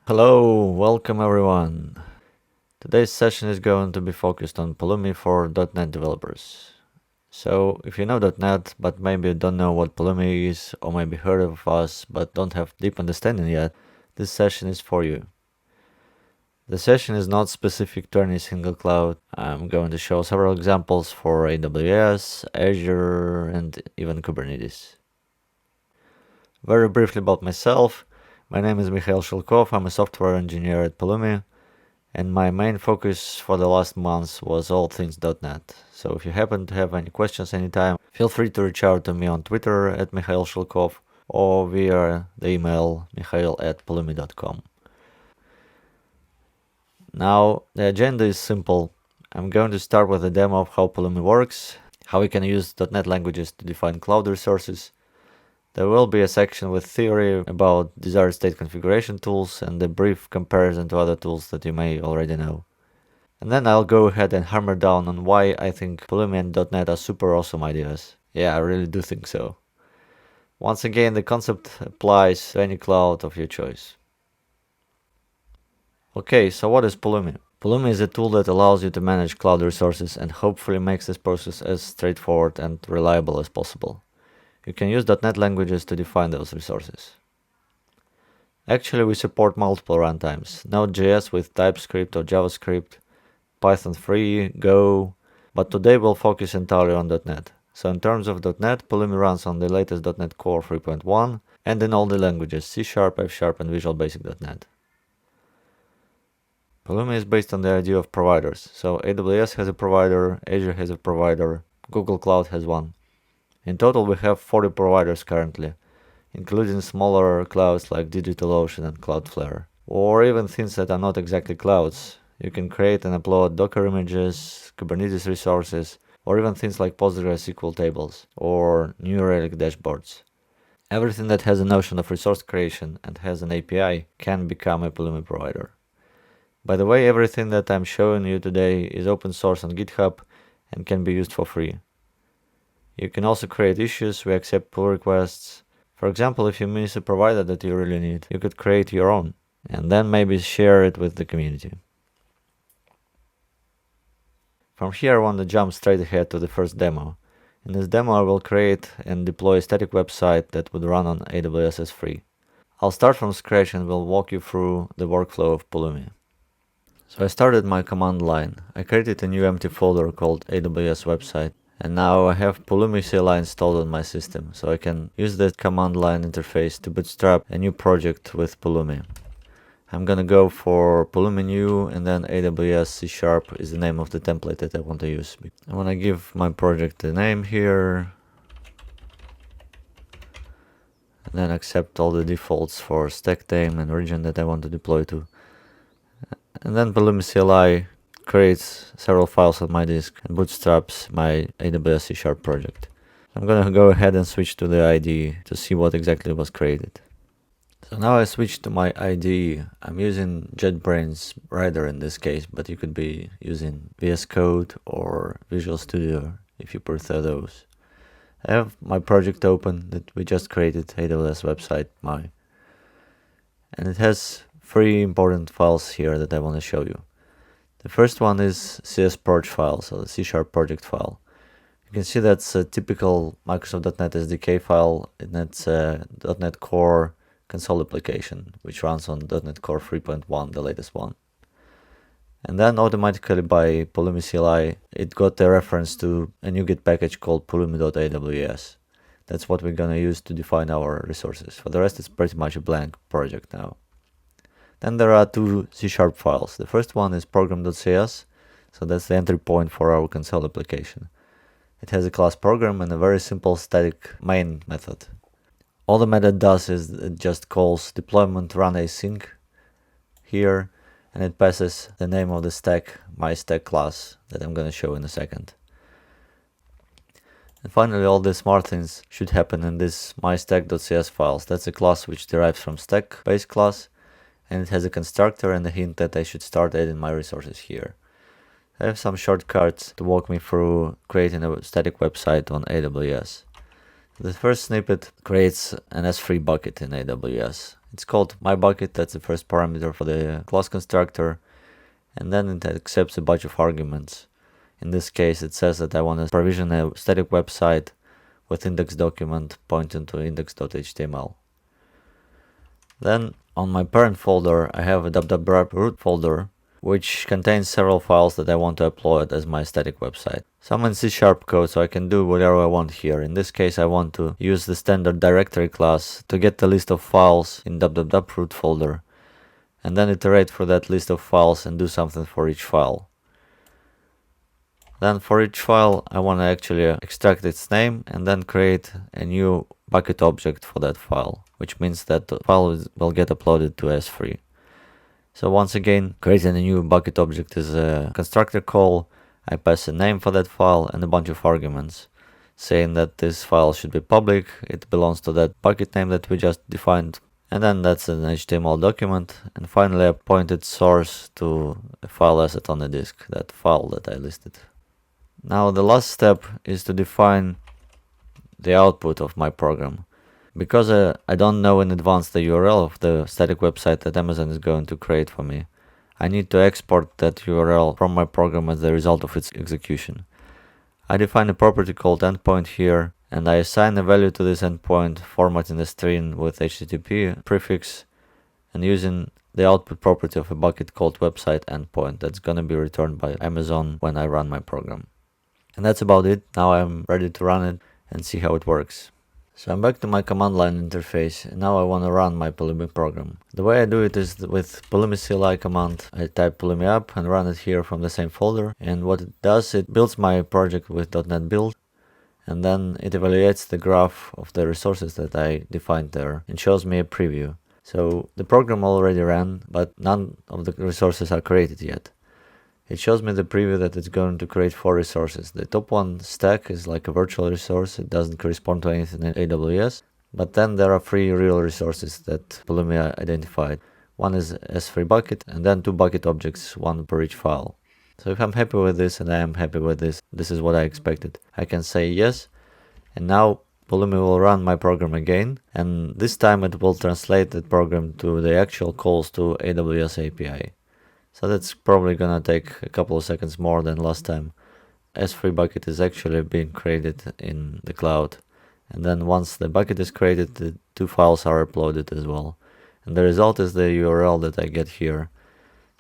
Hello, welcome everyone. Today's session is going to be focused on Pulumi for .NET developers. So, if you know .NET but maybe you don't know what Pulumi is, or maybe heard of us but don't have deep understanding yet, this session is for you. The session is not specific to any single cloud. I'm going to show several examples for AWS, Azure, and even Kubernetes. Very briefly about myself. My name is Mikhail Shilkov. I'm a software engineer at Pulumi, and my main focus for the last months was all things .NET. So if you happen to have any questions anytime, feel free to reach out to me on Twitter at Mikhail Shilkov or via the email mikhail@pulumi.com. Now, the agenda is simple. I'm going to start with a demo of how Pulumi works, how we can use .NET languages to define cloud resources. There will be a section with theory about desired state configuration tools and a brief comparison to other tools that you may already know. And then I'll go ahead and hammer down on why I think Pulumi and .NET are super awesome ideas. Yeah, I really do think so. Once again, the concept applies to any cloud of your choice. Okay, so what is Pulumi? Pulumi is a tool that allows you to manage cloud resources and hopefully makes this process as straightforward and reliable as possible. You can use .NET languages to define those resources. Actually, we support multiple runtimes, Node.js with Typescript or JavaScript, Python 3, Go, but today we'll focus entirely on .NET. So in terms of .NET, Pulumi runs on the latest .NET Core 3.1 and in all the languages C#, F#, and Visual Basic .NET. Pulumi is based on the idea of providers, so AWS has a provider, Azure has a provider, Google Cloud has one. In total, we have 40 providers currently, including smaller clouds like DigitalOcean and Cloudflare, or even things that are not exactly clouds. You can create and upload Docker images, Kubernetes resources, or even things like PostgreSQL tables or New Relic dashboards. Everything that has a notion of resource creation and has an API can become a Pulumi provider. By the way, everything that I'm showing you today is open source on GitHub and can be used for free. You can also create issues. We accept pull requests. For example, if you miss a provider that you really need, you could create your own and then maybe share it with the community. From here, I want to jump straight ahead to the first demo. In this demo, I will create and deploy a static website that would run on AWS as free. I'll start from scratch and will walk you through the workflow of Pulumi. So I started my command line. I created a new empty folder called AWS website. And now I have Pulumi CLI installed on my system, so I can use the command line interface to bootstrap a new project with Pulumi. I'm gonna go for Pulumi new, and then AWS C# is the name of the template that I want to use. I want to give my project a name here, and then accept all the defaults for stack name and region that I want to deploy to. And then Pulumi CLI creates several files on my disk and bootstraps my AWS C# project. I'm gonna go ahead and switch to the IDE to see what exactly was created. So now I switch to my IDE. I'm using JetBrains Rider in this case, but you could be using VS Code or Visual Studio if you prefer those. I have my project open that we just created, AWS website and it has 3 important files here that I want to show you. The first one is CSproj file, so the C# project file. You can see that's a typical Microsoft.NET SDK file, and it's a .NET Core console application, which runs on .NET Core 3.1, the latest one. And then automatically by Pulumi CLI, it got a reference to a NuGet package called pulumi.aws. That's what we're gonna use to define our resources. For the rest, it's pretty much a blank project now. Then there are 2 C# files. The first one is program.cs, so that's the entry point for our console application. It has a class program and a very simple static main method. All the method does is it just calls deployment run async here, and it passes the name of the stack, my stack class, that I'm going to show in a second. And finally, all the smart things should happen in this mystack.cs files. That's a class which derives from stack base class, and it has a constructor and a hint that I should start adding my resources here. I have some shortcuts to walk me through creating a static website on AWS. The first snippet creates an S3 bucket in AWS. It's called myBucket, that's the first parameter for the class constructor, and then it accepts a bunch of arguments. In this case, it says that I want to provision a static website with index document pointing to index.html. Then on my parent folder, I have a www root folder, which contains several files that I want to upload as my static website. So I'm in C# code, so I can do whatever I want here. In this case, I want to use the standard directory class to get the list of files in www root folder, and then iterate for that list of files and do something for each file. Then for each file, I want to actually extract its name and then create a new bucket object for that file, which means that the file will get uploaded to S3. So once again, creating a new bucket object is a constructor call. I pass a name for that file and a bunch of arguments, saying that this file should be public, it belongs to that bucket name that we just defined, and then that's an HTML document, and finally I pointed source to a file asset on the disk, that file that I listed. Now the last step is to define the output of my program. Because I don't know in advance the URL of the static website that Amazon is going to create for me, I need to export that URL from my program as the result of its execution. I define a property called endpoint here, and I assign a value to this endpoint, formatting the string with HTTP prefix, and using the output property of a bucket called website endpoint that's going to be returned by Amazon when I run my program. And that's about it. Now I'm ready to run it and see how it works. So I'm back to my command line interface, and now I want to run my Pulumi program. The way I do it is with Pulumi CLI command. I type Pulumi up and run it here from the same folder, and what it does, it builds my project with .NET Build, and then it evaluates the graph of the resources that I defined there and shows me a preview. So the program already ran, but none of the resources are created yet. It shows me the preview that it's going to create 4 resources. The top one, stack, is like a virtual resource. It doesn't correspond to anything in AWS. But then there are 3 real resources that Pulumi identified. One is S3 bucket, and then 2 bucket objects, one per each file. So if I'm happy with this, and I am happy with this, this is what I expected. I can say yes, and now Pulumi will run my program again, and this time it will translate the program to the actual calls to AWS API. So that's probably gonna take a couple of seconds more than last time. S3 bucket is actually being created in the cloud. And then once the bucket is created, the 2 files are uploaded as well. And the result is the URL that I get here.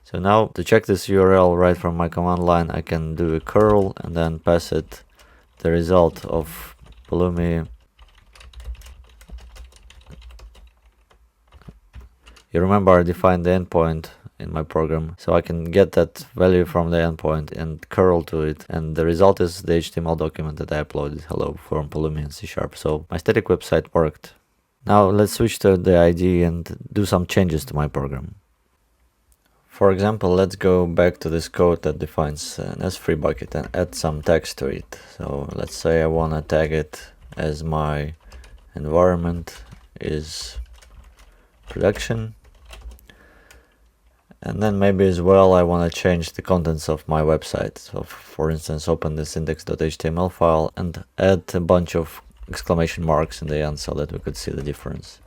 So now to check this URL right from my command line, I can do a curl and then pass it the result of Pulumi. You remember I defined the endpoint in my program, so I can get that value from the endpoint and curl to it, and the result is the HTML document that I uploaded, hello, from Pulumi and C#. So my static website worked. Now let's switch to the IDE and do some changes to my program. For example, let's go back to this code that defines an S3 bucket and add some text to it. So let's say I want to tag it as my environment is production. And then maybe as well I want to change the contents of my website. So for instance, open this index.html file and add a bunch of exclamation marks in the end so that we could see the difference.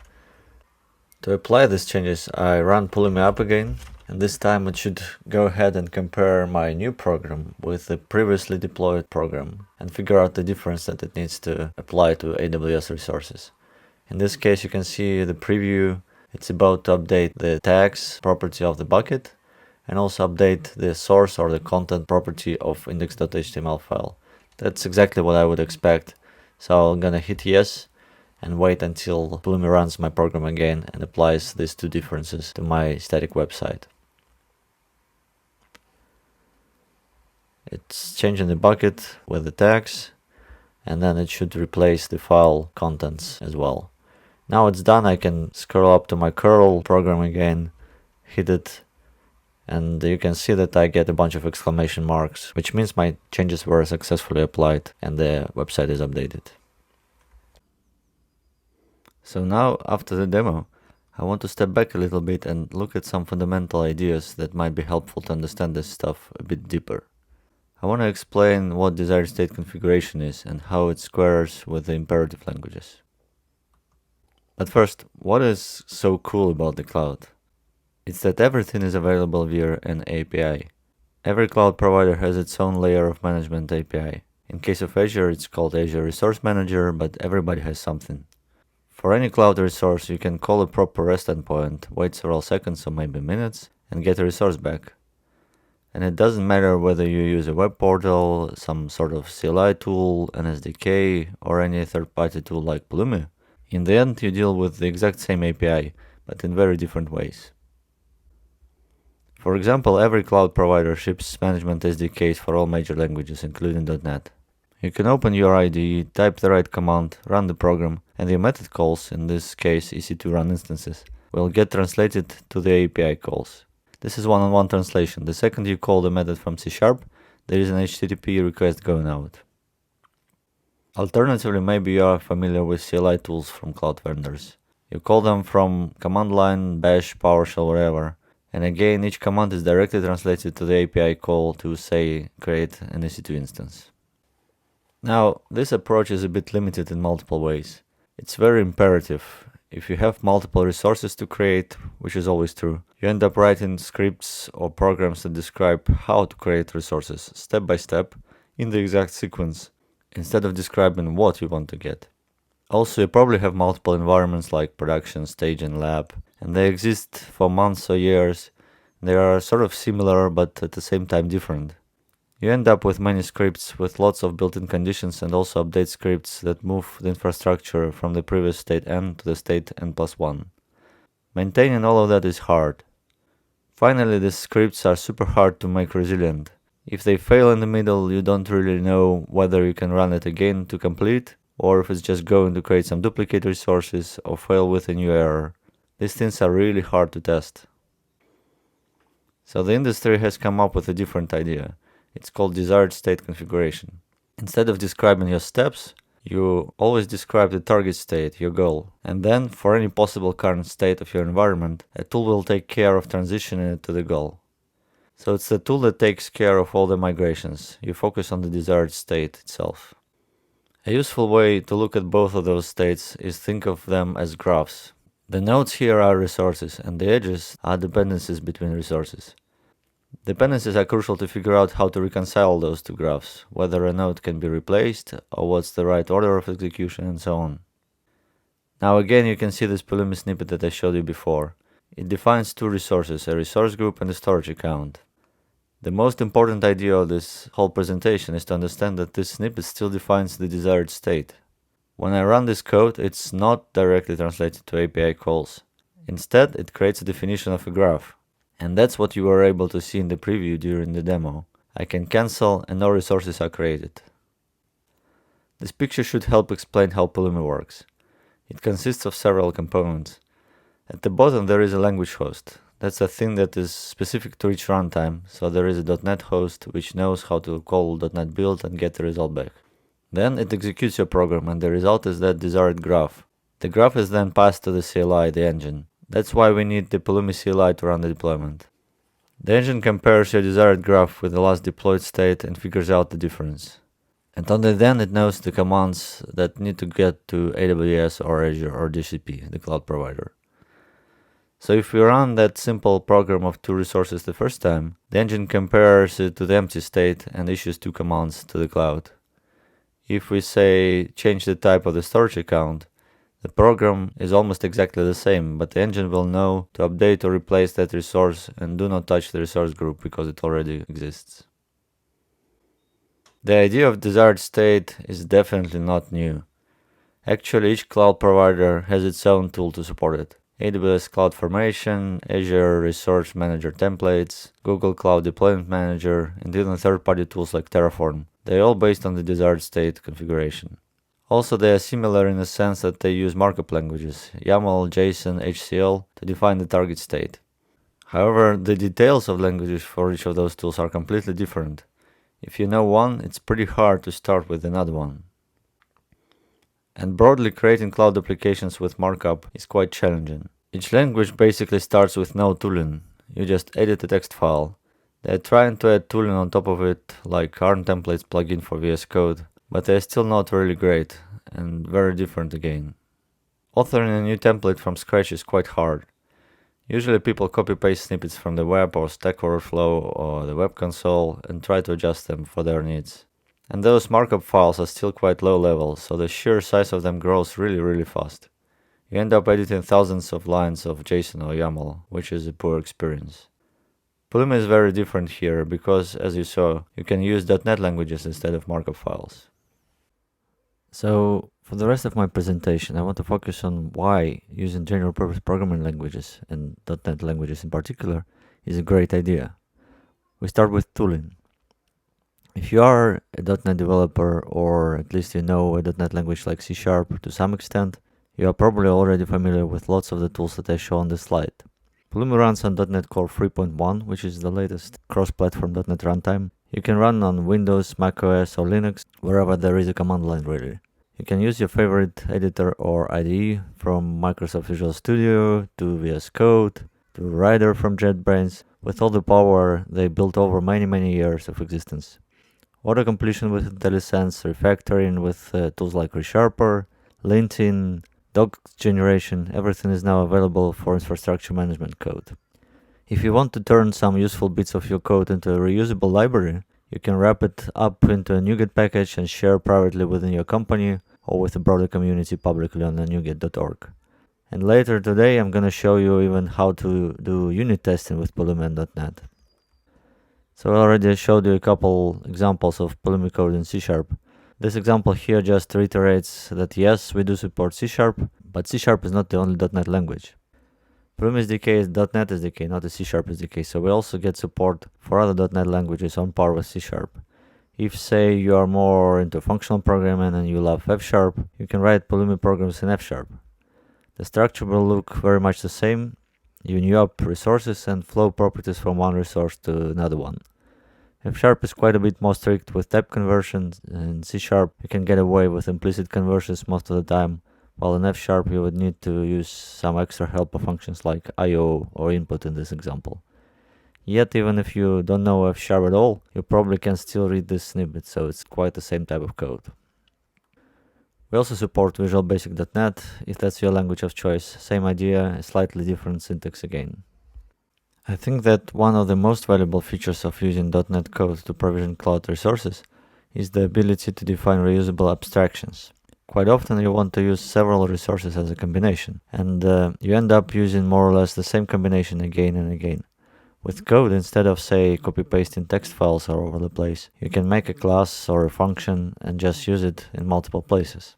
To apply these changes, I run Pulumi up again, and this time it should go ahead and compare my new program with the previously deployed program and figure out the difference that it needs to apply to AWS resources. In this case, you can see the preview. It's about to update the tags property of the bucket and also update the source or the content property of index.html file. That's exactly what I would expect. So I'm gonna hit yes and wait until Pulumi runs my program again and applies these 2 differences to my static website. It's changing the bucket with the tags, and then it should replace the file contents as well. Now it's done, I can scroll up to my curl program again, hit it, and you can see that I get a bunch of exclamation marks, which means my changes were successfully applied and the website is updated. So now, after the demo, I want to step back a little bit and look at some fundamental ideas that might be helpful to understand this stuff a bit deeper. I want to explain what desired state configuration is and how it squares with the imperative languages. But first, what is so cool about the cloud? It's that everything is available via an API. Every cloud provider has its own layer of management API. In case of Azure, it's called Azure Resource Manager, but everybody has something. For any cloud resource, you can call a proper REST endpoint, wait several seconds or maybe minutes, and get a resource back. And it doesn't matter whether you use a web portal, some sort of CLI tool, an SDK, or any third-party tool like Pulumi. In the end, you deal with the exact same API, but in very different ways. For example, every cloud provider ships management SDKs for all major languages, including .NET. You can open your IDE, type the right command, run the program, and your method calls, in this case EC2 run instances, will get translated to the API calls. This is one-on-one translation. The second you call the method from C#, there is an HTTP request going out. Alternatively, maybe you are familiar with CLI tools from cloud vendors. You call them from command line, bash, PowerShell, wherever. And again, each command is directly translated to the API call to, say, create an EC2 instance. Now, this approach is a bit limited in multiple ways. It's very imperative. If you have multiple resources to create, which is always true, you end up writing scripts or programs that describe how to create resources step by step in the exact sequence, instead of describing what you want to get. Also, you probably have multiple environments like production, stage, and lab, and they exist for months or years. They are sort of similar, but at the same time different. You end up with many scripts with lots of built-in conditions and also update scripts that move the infrastructure from the previous state n to the state n+1. Maintaining all of that is hard. Finally, these scripts are super hard to make resilient. If they fail in the middle, you don't really know whether you can run it again to complete, or if it's just going to create some duplicate resources or fail with a new error. These things are really hard to test. So the industry has come up with a different idea. It's called desired state configuration. Instead of describing your steps, you always describe the target state, your goal. And then, for any possible current state of your environment, a tool will take care of transitioning it to the goal. So it's the tool that takes care of all the migrations. You focus on the desired state itself. A useful way to look at both of those states is think of them as graphs. The nodes here are resources, and the edges are dependencies between resources. Dependencies are crucial to figure out how to reconcile those two graphs, whether a node can be replaced, or what's the right order of execution, and so on. Now again, you can see this Pulumi snippet that I showed you before. It defines two resources, a resource group and a storage account. The most important idea of this whole presentation is to understand that this snippet still defines the desired state. When I run this code, it's not directly translated to API calls. Instead, it creates a definition of a graph. And that's what you were able to see in the preview during the demo. I can cancel and no resources are created. This picture should help explain how Pulumi works. It consists of several components. At the bottom there is a language host. That's a thing that is specific to each runtime, so there is a .NET host which knows how to call .NET build and get the result back. Then it executes your program and the result is that desired graph. The graph is then passed to the CLI, the engine. That's why we need the Pulumi CLI to run the deployment. The engine compares your desired graph with the last deployed state and figures out the difference. And only then it knows the commands that need to get to AWS or Azure or GCP, the cloud provider. So if we run that simple program of two resources the first time, the engine compares it to the empty state and issues two commands to the cloud. If we say change the type of the storage account, the program is almost exactly the same, but the engine will know to update or replace that resource and do not touch the resource group because it already exists. The idea of desired state is definitely not new. Actually, each cloud provider has its own tool to support it. AWS CloudFormation, Azure Resource Manager templates, Google Cloud Deployment Manager, and even third-party tools like Terraform. They are all based on the desired state configuration. Also, they are similar in the sense that they use markup languages, YAML, JSON, HCL, to define the target state. However, the details of languages for each of those tools are completely different. If you know one, it's pretty hard to start with another one. And broadly, creating cloud applications with markup is quite challenging. Each language basically starts with no tooling. You just edit a text file. They're trying to add tooling on top of it, like ARM templates plugin for VS Code, but they're still not really great and very different again. Authoring a new template from scratch is quite hard. Usually people copy-paste snippets from the web or Stack Overflow or the web console and try to adjust them for their needs. And those markup files are still quite low level, so the sheer size of them grows really fast. You end up editing thousands of lines of JSON or YAML, which is a poor experience. Pulumi is very different here because, as you saw, you can use .NET languages instead of markup files. So, for the rest of my presentation, I want to focus on why using general-purpose programming languages, and .NET languages in particular, is a great idea. We start with tooling. If you are a .NET developer, or at least you know a .NET language like C# to some extent, you are probably already familiar with lots of the tools that I show on this slide. Pulumi runs on .NET Core 3.1, which is the latest cross-platform .NET runtime. You can run on Windows, macOS, or Linux, wherever there is a command line really. You can use your favorite editor or IDE, from Microsoft Visual Studio to VS Code to Rider from JetBrains, with all the power they built over many years of existence. Auto-completion with IntelliSense, refactoring with tools like ReSharper, linting, doc generation, everything is now available for infrastructure management code. If you want to turn some useful bits of your code into a reusable library, you can wrap it up into a NuGet package and share privately within your company or with the broader community publicly on the NuGet.org. And later today I'm going to show you even how to do unit testing with Pulumi and .NET. So I already showed you a couple examples of Pulumi code in C#. This example here just reiterates that yes, we do support C#, but C# is not the only .NET language. Pulumi SDK is .NET SDK, not a C# SDK, so we also get support for other .NET languages on par with C#. If, say, you are more into functional programming and you love F#, you can write Pulumi programs in F#. The structure will look very much the same. You new up resources and flow properties from one resource to another one. F# is quite a bit more strict with type conversions. In C# you can get away with implicit conversions most of the time, while in F# you would need to use some extra helper functions like IO or input in this example. Yet even if you don't know F# at all, you probably can still read this snippet, so it's quite the same type of code. We also support Visual Basic.NET if that's your language of choice. Same idea, a slightly different syntax again. I think that one of the most valuable features of using .NET code to provision cloud resources is the ability to define reusable abstractions. Quite often you want to use several resources as a combination, and you end up using more or less the same combination again and again. With code, instead of, say, copy-pasting text files all over the place, you can make a class or a function and just use it in multiple places.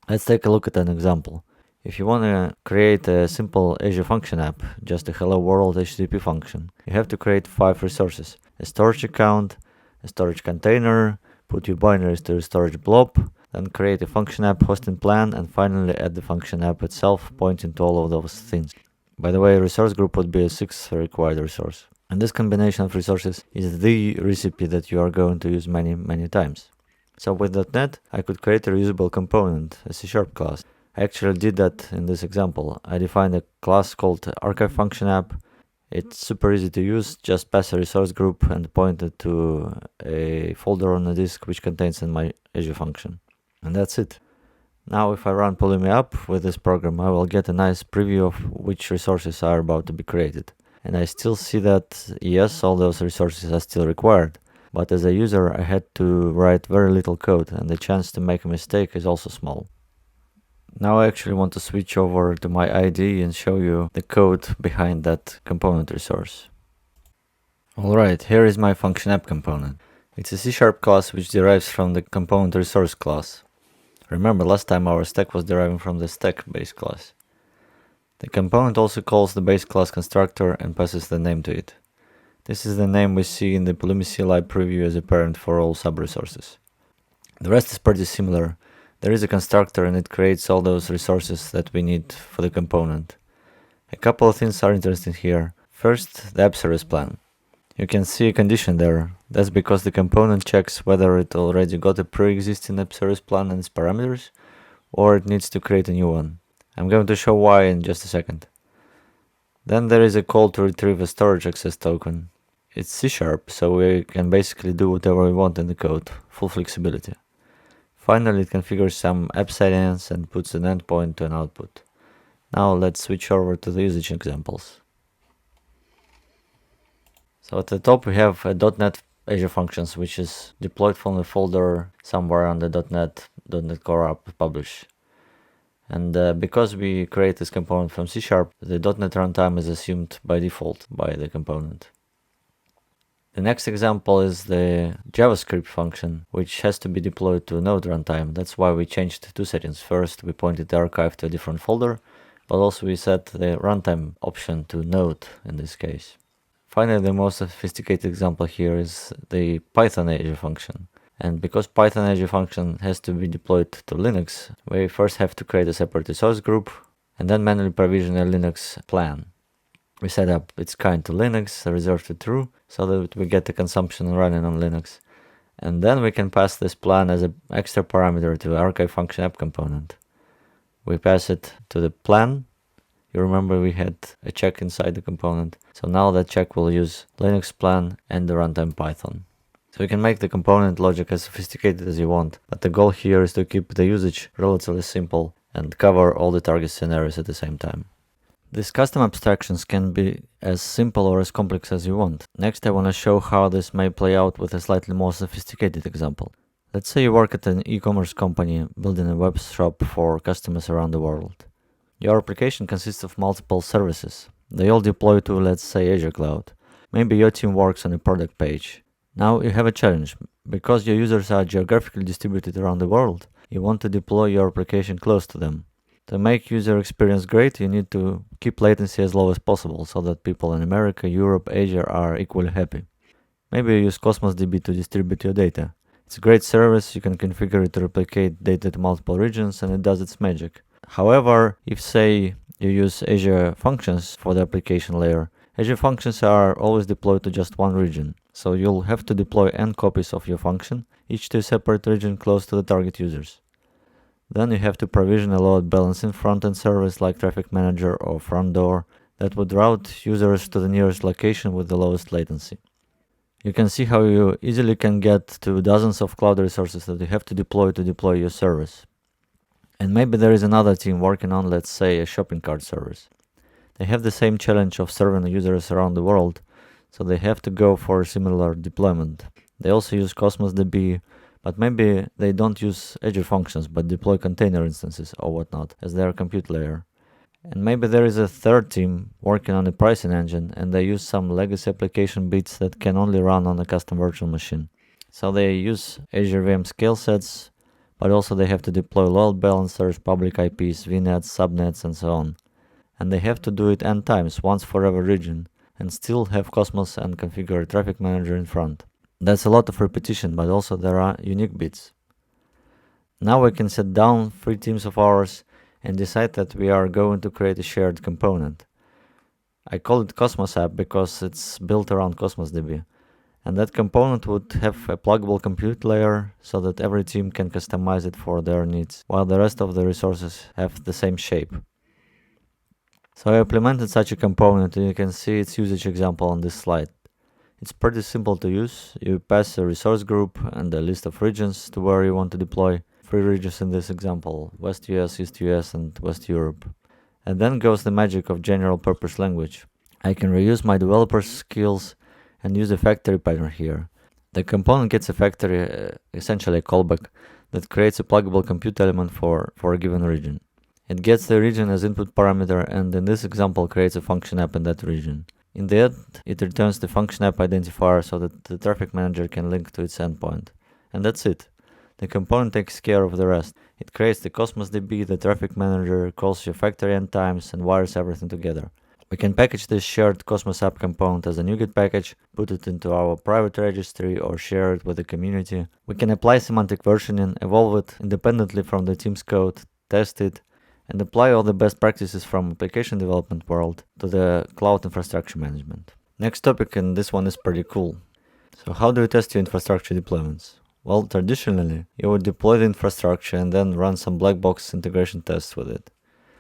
Let's take a look at an example. If you want to create a simple Azure function app, just a hello world HTTP function, you have to create 5 resources: a storage account, a storage container, put your binaries to a storage blob, then create a function app hosting plan, and finally add the function app itself, pointing to all of those things. By the way, resource group would be a 6th required resource. And this combination of resources is the recipe that you are going to use many times. So with .NET, I could create a reusable component, a C# class. I actually did that in this example. I defined a class called archive function app. It's super easy to use, just pass a resource group and point it to a folder on the disk which contains in my Azure function. And that's it. Now if I run Pulumi up with this program, I will get a nice preview of which resources are about to be created. And I still see that, yes, all those resources are still required. But as a user, I had to write very little code, and the chance to make a mistake is also small. Now I actually want to switch over to my IDE and show you the code behind that component resource. Alright, here is my function app component. It's a C# class which derives from the component resource class. Remember, last time our stack was deriving from the stack base class. The component also calls the base class constructor and passes the name to it. This is the name we see in the Pulumi CLI preview as a parent for all sub-resources. The rest is pretty similar. There is a constructor and it creates all those resources that we need for the component. A couple of things are interesting here. First, the app service plan. You can see a condition there. That's because the component checks whether it already got a pre-existing app service plan and its parameters, or it needs to create a new one. I'm going to show why in just a second. Then there is a call to retrieve a storage access token. It's C#, so we can basically do whatever we want in the code, full flexibility. Finally, it configures some app settings and puts an endpoint to an output. Now let's switch over to the usage examples. So at the top we have a .NET Azure Functions, which is deployed from the folder somewhere on the .NET Core app publish. And because we create this component from C#, the .NET runtime is assumed by default by the component. The next example is the JavaScript function, which has to be deployed to Node runtime. That's why we changed two settings. First, we pointed the archive to a different folder, but also we set the runtime option to Node in this case. Finally, the most sophisticated example here is the Python Azure function. And because Python Azure function has to be deployed to Linux, we first have to create a separate resource group and then manually provision a Linux plan. We set up its kind to Linux, reserved to true, so that we get the consumption running on Linux. And then we can pass this plan as an extra parameter to archive function app component. We pass it to the plan. You remember we had a check inside the component. So now that check will use Linux plan and the runtime Python. So you can make the component logic as sophisticated as you want, but the goal here is to keep the usage relatively simple and cover all the target scenarios at the same time. These custom abstractions can be as simple or as complex as you want. Next, I want to show how this may play out with a slightly more sophisticated example. Let's say you work at an e-commerce company building a web shop for customers around the world. Your application consists of multiple services. They all deploy to, let's say, Azure Cloud. Maybe your team works on a product page. Now you have a challenge. Because your users are geographically distributed around the world, you want to deploy your application close to them. To make user experience great, you need to keep latency as low as possible so that people in America, Europe, Asia are equally happy. Maybe you use Cosmos DB to distribute your data. It's a great service, you can configure it to replicate data to multiple regions and it does its magic. However, if say you use Azure Functions for the application layer, Azure Functions are always deployed to just one region. So you'll have to deploy n copies of your function, each to a separate region close to the target users. Then you have to provision a load balancing front-end service like Traffic Manager or Front Door that would route users to the nearest location with the lowest latency. You can see how you easily can get to dozens of cloud resources that you have to deploy your service. And maybe there is another team working on, let's say, a shopping cart service. They have the same challenge of serving users around the world, so they have to go for a similar deployment. They also use Cosmos DB, but maybe they don't use Azure Functions but deploy container instances or whatnot as their compute layer. And maybe there is a third team working on a pricing engine and they use some legacy application bits that can only run on a custom virtual machine. So they use Azure VM scale sets, but also they have to deploy load balancers, public IPs, VNets, subnets, and so on. And they have to do it n times, once for every region, and still have Cosmos and configure a traffic manager in front. That's a lot of repetition, but also there are unique bits. Now we can set down 3 teams of ours and decide that we are going to create a shared component. I call it Cosmos app because it's built around Cosmos DB. And that component would have a pluggable compute layer so that every team can customize it for their needs, while the rest of the resources have the same shape. So I implemented such a component and you can see its usage example on this slide. It's pretty simple to use. You pass a resource group and a list of regions to where you want to deploy. 3 regions in this example, West US, East US, and West Europe. And then goes the magic of general purpose language. I can reuse my developer's skills and use a factory pattern here. The component gets a factory, essentially a callback, that creates a pluggable compute element for a given region. It gets the region as input parameter and in this example creates a function app in that region. In the end, it returns the function app identifier so that the traffic manager can link to its endpoint. And that's it. The component takes care of the rest. It creates the Cosmos DB, the traffic manager, calls your factory n times, and wires everything together. We can package this shared Cosmos app component as a NuGet package, put it into our private registry, or share it with the community. We can apply semantic versioning, evolve it independently from the team's code, test it, and apply all the best practices from application development world to the cloud infrastructure management. Next topic, and this one is pretty cool. So how do you test your infrastructure deployments? Well, traditionally, you would deploy the infrastructure and then run some black box integration tests with it.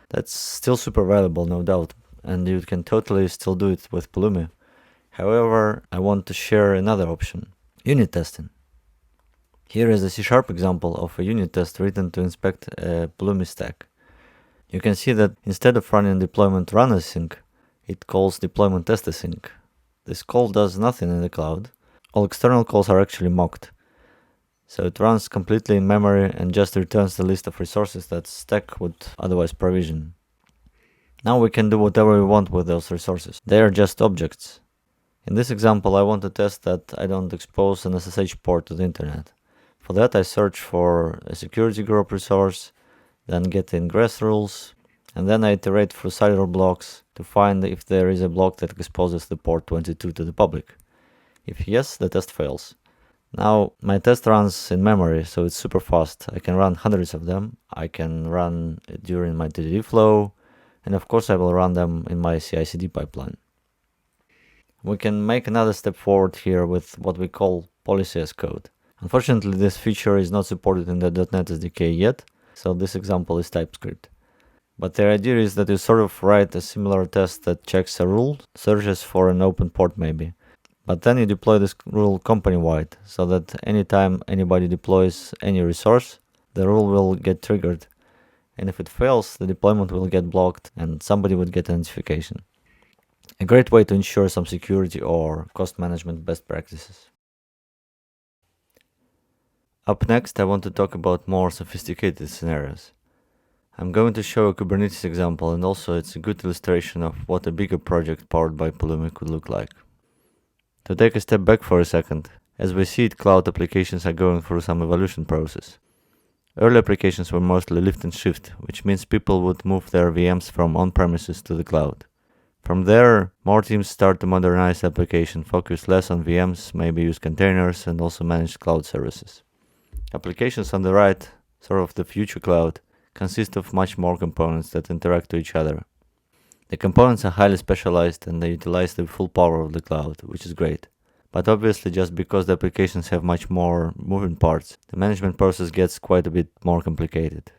That's still super valuable, no doubt, and you can totally still do it with Pulumi. However, I want to share another option, unit testing. Here is a C# example of a unit test written to inspect a Pulumi stack. You can see that instead of running deployment run async, it calls deployment test async. This call does nothing in the cloud. All external calls are actually mocked. So it runs completely in memory and just returns the list of resources that Stack would otherwise provision. Now we can do whatever we want with those resources. They are just objects. In this example, I want to test that I don't expose an SSH port to the internet. For that, I search for a security group resource, then get the ingress rules, and then I iterate through cellular blocks to find if there is a block that exposes the port 22 to the public. If yes, the test fails. Now, my test runs in memory, so it's super fast. I can run hundreds of them. I can run it during my TDD flow, and of course I will run them in my CI/CD pipeline. We can make another step forward here with what we call policy as code. Unfortunately, this feature is not supported in the .NET SDK yet, so this example is Typescript. But the idea is that you sort of write a similar test that checks a rule, searches for an open port maybe. But then you deploy this rule company-wide, so that anytime anybody deploys any resource, the rule will get triggered. And if it fails, the deployment will get blocked and somebody would get a notification. A great way to ensure some security or cost management best practices. Up next, I want to talk about more sophisticated scenarios. I'm going to show a Kubernetes example, and also it's a good illustration of what a bigger project powered by Pulumi could look like. To take a step back for a second, as we see it, cloud applications are going through some evolution process. Early applications were mostly lift and shift, which means people would move their VMs from on-premises to the cloud. From there, more teams start to modernize the application, focus less on VMs, maybe use containers, and also manage cloud services. Applications on the right, sort of the future cloud, consist of much more components that interact to each other. The components are highly specialized and they utilize the full power of the cloud, which is great. But obviously, just because the applications have much more moving parts, the management process gets quite a bit more complicated.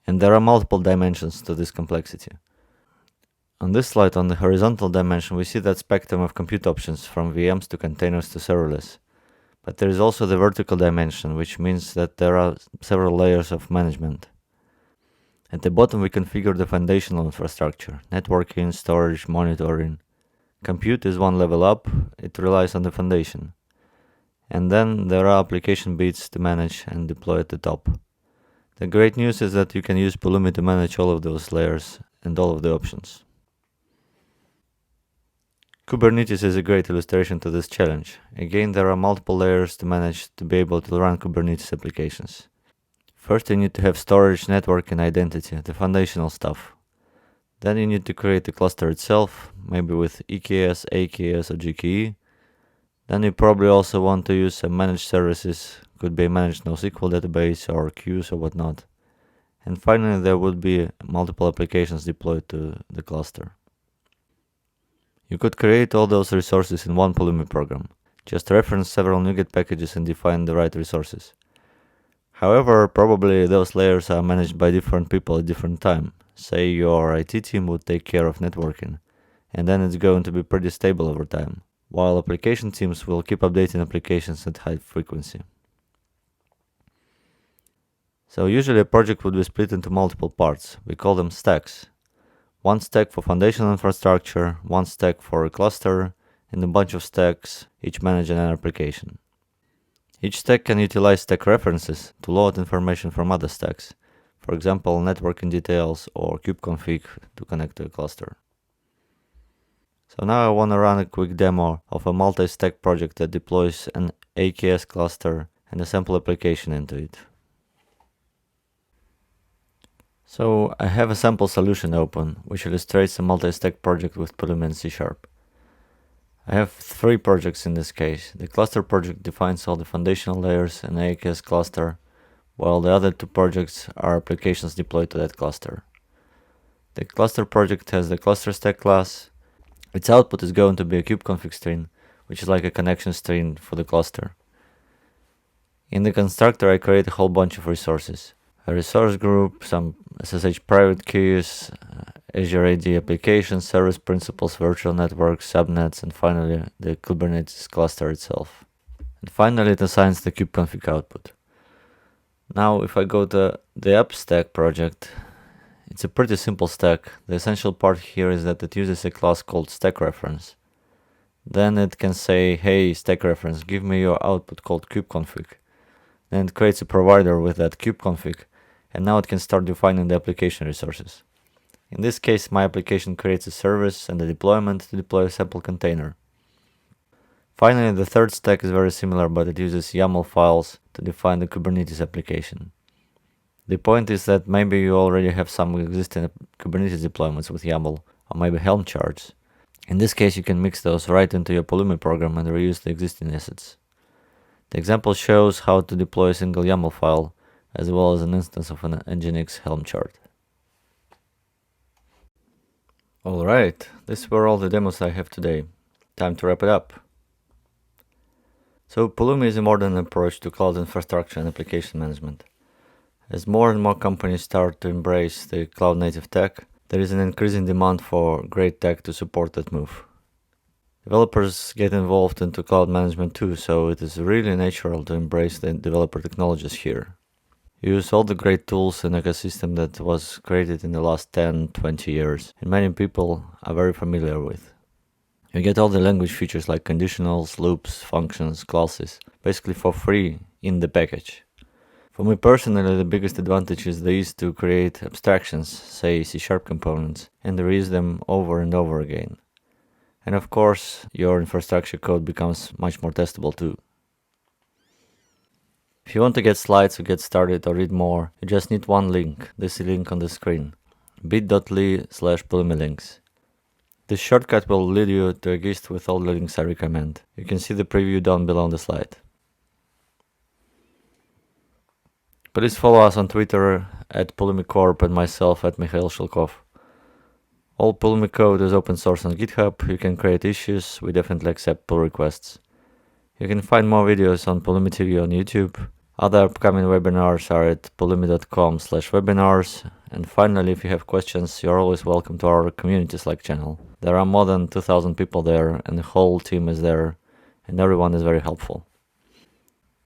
And there are multiple dimensions to this complexity. On this slide, on the horizontal dimension, we see that spectrum of compute options from VMs to containers to serverless. But there is also the vertical dimension, which means that there are several layers of management. At the bottom, we configure the foundational infrastructure, networking, storage, monitoring. Compute is one level up, it relies on the foundation. And then there are application bits to manage and deploy at the top. The great news is that you can use Pulumi to manage all of those layers and all of the options. Kubernetes is a great illustration to this challenge. Again, there are multiple layers to manage to be able to run Kubernetes applications. First, you need to have storage, network, and identity, the foundational stuff. Then you need to create the cluster itself, maybe with EKS, AKS, or GKE. Then you probably also want to use some managed services, could be a managed NoSQL database or queues or whatnot. And finally, there would be multiple applications deployed to the cluster. You could create all those resources in one Pulumi program. Just reference several NuGet packages and define the right resources. However, probably those layers are managed by different people at different time. Say your IT team would take care of networking, and then it's going to be pretty stable over time, while application teams will keep updating applications at high frequency. So usually a project would be split into multiple parts. We call them stacks. One stack for foundational infrastructure, one stack for a cluster, and a bunch of stacks, each managing an application. Each stack can utilize stack references to load information from other stacks, for example, networking details or kubeconfig to connect to a cluster. So now I want to run a quick demo of a multi-stack project that deploys an AKS cluster and a sample application into it. So I have a sample solution open, which illustrates a multi-stack project with Pulumi and C#. I have 3 projects in this case. The cluster project defines all the foundational layers and AKS cluster, while the other 2 projects are applications deployed to that cluster. The cluster project has the cluster stack class. Its output is going to be a kubeconfig string, which is like a connection string for the cluster. In the constructor, I create a whole bunch of resources. A resource group, some SSH private keys, Azure AD applications, service principals, virtual networks, subnets, and finally the Kubernetes cluster itself. And finally it assigns the kubeconfig output. Now if I go to the app stack project, it's a pretty simple stack. The essential part here is that it uses a class called stackReference. Then it can say, hey stackReference, give me your output called kubeconfig. Then it creates a provider with that kubeconfig, and now it can start defining the application resources. In this case, my application creates a service and a deployment to deploy a sample container. Finally, the third stack is very similar, but it uses YAML files to define the Kubernetes application. The point is that maybe you already have some existing Kubernetes deployments with YAML, or maybe Helm charts. In this case, you can mix those right into your Pulumi program and reuse the existing assets. The example shows how to deploy a single YAML file, as well as an instance of an Nginx Helm chart. Alright, these were all the demos I have today. Time to wrap it up. So Pulumi is a modern approach to cloud infrastructure and application management. As more and more companies start to embrace the cloud-native tech, there is an increasing demand for great tech to support that move. Developers get involved into cloud management too, so it is really natural to embrace the developer technologies here. You use all the great tools and ecosystem that was created in the last 10-20 years, and many people are very familiar with. You get all the language features like conditionals, loops, functions, classes, basically for free in the package. For me personally, the biggest advantage is the ease to create abstractions, say C# components, and reuse them over and over again. And of course, your infrastructure code becomes much more testable too. If you want to get slides or get started or read more, you just need one link. This is the link on the screen, bit.ly/Pulumi-links. This shortcut will lead you to a gist with all the links I recommend. You can see the preview down below on the slide. Please follow us on Twitter @PulumiCorp and myself @Mikhail Shilkov. All Pulumi code is open source on GitHub. You can create issues. We definitely accept pull requests. You can find more videos on Pulumi TV on YouTube. Other upcoming webinars are at pulumi.com/webinars. And finally, if you have questions, you're always welcome to our community Slack channel. There are more than 2,000 people there, and the whole team is there, and everyone is very helpful.